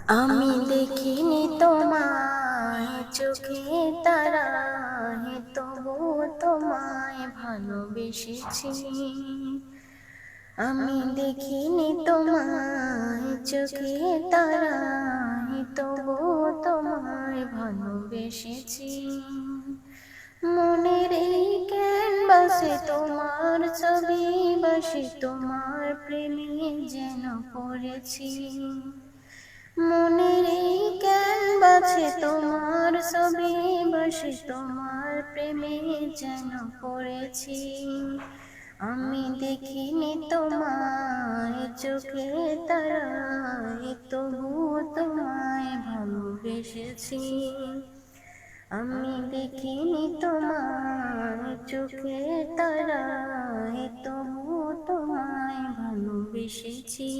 আমি দেখিনি তোমায় চোখে তারায়, তবু তোমায় ভালোবেসেছি। আমি দেখিনি তোমায় চোখে তারায়, তবু তোমায় ভালোবেসেছি। মনের এই ক্যানভাসে তোমার ছবি বসে, তোমার প্রেমে যেন পড়েছি। মনের এই ক্যানভাসে তোমার ছবি বসে, তোমার প্রেমে যেন পড়েছি। আমি দেখিনি তোমায় চোখে তারায়, তবু তোমায় ভালোবেসেছি। আমি দেখিনি তোমায় চোখে তারায়, তবু তোমায় ভালোবেসেছি।